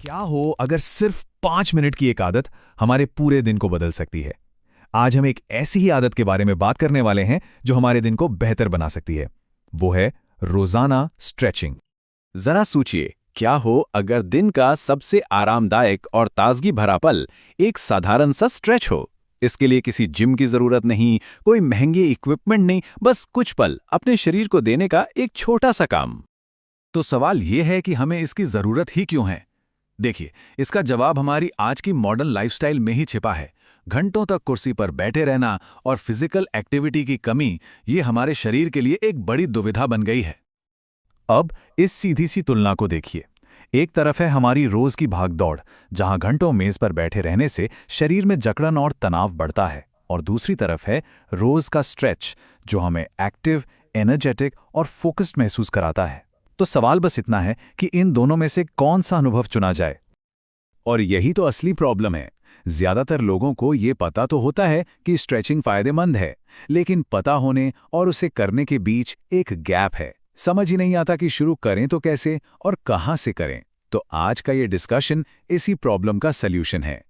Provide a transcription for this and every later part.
क्या हो अगर सिर्फ 5 मिनट की एक आदत हमारे पूरे दिन को बदल सकती है। आज हम एक ऐसी ही आदत के बारे में बात करने वाले हैं जो हमारे दिन को बेहतर बना सकती है। वो है रोजाना स्ट्रेचिंग। जरा सोचिए, क्या हो अगर दिन का सबसे आरामदायक और ताजगी भरा पल एक साधारण सा स्ट्रेच हो। इसके लिए किसी जिम की जरूरत नहीं, कोई महंगी इक्विपमेंट नहीं, बस कुछ पल अपने शरीर को देने का एक छोटा सा काम। तो सवाल ये है कि हमें इसकी जरूरत ही क्यों है। देखिए, इसका जवाब हमारी आज की मॉडर्न लाइफस्टाइल में ही छिपा है। घंटों तक कुर्सी पर बैठे रहना और फिजिकल एक्टिविटी की कमी, ये हमारे शरीर के लिए एक बड़ी दुविधा बन गई है। अब इस सीधी सी तुलना को देखिए। एक तरफ है हमारी रोज की भागदौड़, जहां घंटों मेज पर बैठे रहने से शरीर में जकड़न और तनाव बढ़ता है, और दूसरी तरफ है रोज का स्ट्रेच, जो हमें एक्टिव, एनर्जेटिक और फोकस्ड महसूस कराता है। तो सवाल बस इतना है कि इन दोनों में से कौन सा अनुभव चुना जाए। और यही तो असली प्रॉब्लम है। ज्यादातर लोगों को ये पता तो होता है कि स्ट्रेचिंग फायदेमंद है, लेकिन पता होने और उसे करने के बीच एक गैप है। समझ ही नहीं आता कि शुरू करें तो कैसे और कहां से करें। तो आज का ये डिस्कशन इसी प्रॉब्लम का सल्यूशन है।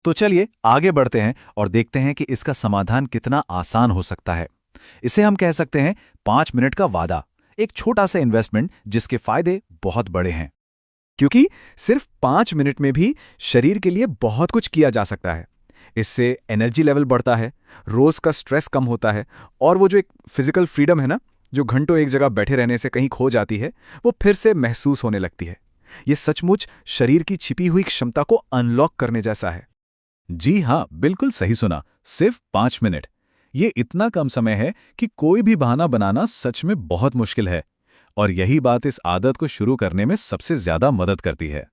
तो चलिए आगे बढ़ते हैं और देखते हैं कि इसका समाधान कितना आसान हो सकता है। इसे हम कह सकते हैं 5 मिनट का वादा, एक छोटा सा इन्वेस्टमेंट जिसके फायदे बहुत बड़े हैं। क्योंकि सिर्फ 5 मिनट में भी शरीर के लिए बहुत कुछ किया जा सकता है। इससे एनर्जी लेवल बढ़ता है, रोज का स्ट्रेस कम होता है, और वो जो एक फिजिकल फ्रीडम है ना, जो घंटों एक जगह बैठे रहने से कहीं खो जाती है, वो फिर से महसूस होने लगती है। ये सचमुच शरीर की छिपी हुई क्षमता को अनलॉक करने जैसा है। जी हाँ, बिल्कुल सही सुना। सिर्फ 5 मिनट, ये इतना कम समय है कि कोई भी बहाना बनाना सच में बहुत मुश्किल है। और यही बात इस आदत को शुरू करने में सबसे ज्यादा मदद करती है।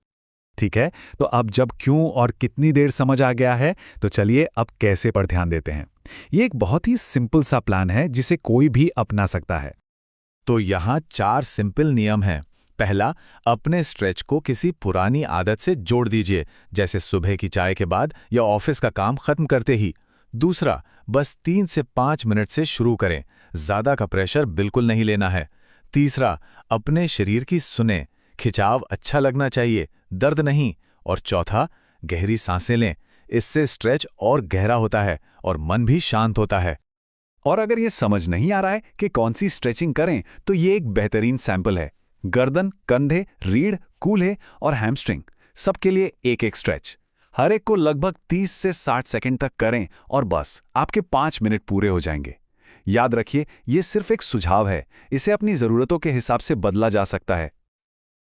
ठीक है, तो अब जब क्यों और कितनी देर समझ आ गया है, तो चलिए अब कैसे पर ध्यान देते हैं। ये एक बहुत ही सिंपल सा प्लान है जिसे कोई भी अपना सकता है। तो यहाँ 4 सिंपल नियम हैं। पहला, अपने स्ट्रेच को किसी पुरानी आदत से जोड़ दीजिए, जैसे सुबह की चाय के बाद या ऑफिस का काम खत्म करते ही। दूसरा, बस 3 से 5 मिनट से शुरू करें, ज्यादा का प्रेशर बिल्कुल नहीं लेना है। तीसरा, अपने शरीर की सुने, खिंचाव अच्छा लगना चाहिए, दर्द नहीं। और चौथा, गहरी सांसें लें, इससे स्ट्रेच और गहरा होता है और मन भी शांत होता है। और अगर ये समझ नहीं आ रहा है कि कौन सी स्ट्रेचिंग करें, तो ये एक बेहतरीन सैंपल है। गर्दन, कंधे, रीढ़, कूल्हे और हैमस्ट्रिंग, सबके लिए एक एक स्ट्रेच। हर एक को लगभग 30 से 60 सेकंड तक करें और बस आपके 5 मिनट पूरे हो जाएंगे। याद रखिए, ये सिर्फ एक सुझाव है, इसे अपनी ज़रूरतों के हिसाब से बदला जा सकता है।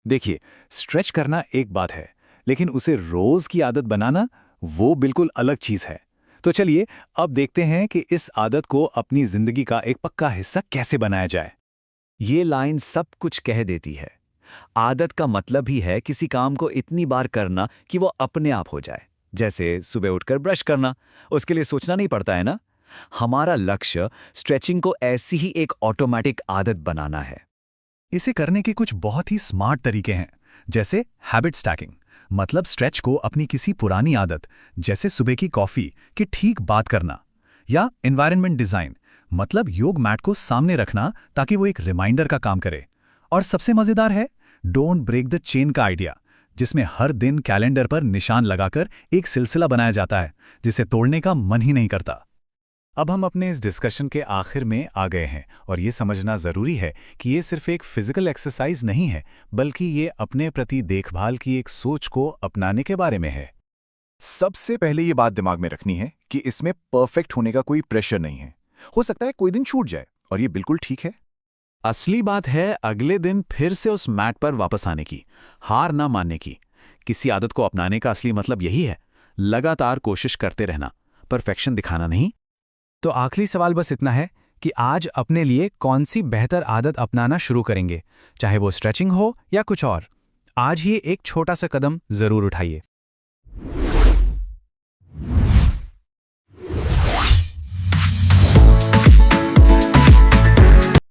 देखिए, स्ट्रेच करना एक बात है, लेकिन उसे रोज की आदत बनाना, वो बिल्कुल अलग चीज़ है। तो चलिए अब देखते हैं कि इस आदत को अपनी जिंदगी का एक पक्का हिस्सा कैसे बनाया जाए। ये लाइन सब कुछ कह देती है। आदत का मतलब ही है किसी काम को इतनी बार करना कि वो अपने आप हो जाए। जैसे सुबह उठकर ब्रश करना, उसके लिए सोचना नहीं पड़ता है ना। हमारा लक्ष्य स्ट्रेचिंग को ऐसी ही एक ऑटोमेटिक आदत बनाना है। इसे करने के कुछ बहुत ही स्मार्ट तरीके हैं, जैसे हैबिट स्टैकिंग, मतलब स्ट्रेच को अपनी किसी पुरानी आदत, जैसे सुबह की कॉफी, की ठीक बात करना। या एनवायरनमेंट डिजाइन, मतलब योग मैट को सामने रखना ताकि वो एक रिमाइंडर का काम करे। और सबसे मजेदार है डोंट ब्रेक द चेन का आइडिया, जिसमें हर दिन कैलेंडर पर निशान लगाकर एक सिलसिला बनाया जाता है जिसे तोड़ने का मन ही नहीं करता। अब हम अपने इस डिस्कशन के आखिर में आ गए हैं, और ये समझना ज़रूरी है कि ये सिर्फ एक फिजिकल एक्सरसाइज नहीं है, बल्कि ये अपने प्रति देखभाल की एक सोच को अपनाने के बारे में है। सबसे पहले ये बात दिमाग में रखनी है कि इसमें परफेक्ट होने का कोई प्रेशर नहीं है। हो सकता है कोई दिन छूट जाए, और ये बिल्कुल ठीक है। असली बात है अगले दिन फिर से उस मैट पर वापस आने की, हार ना मानने की। किसी आदत को अपनाने का असली मतलब यही है, लगातार कोशिश करते रहना, परफेक्शन दिखाना नहीं। तो आखिरी सवाल बस इतना है कि आज अपने लिए कौन सी बेहतर आदत अपनाना शुरू करेंगे, चाहे वो स्ट्रेचिंग हो या कुछ और। आज ही एक छोटा सा कदम जरूर उठाइए।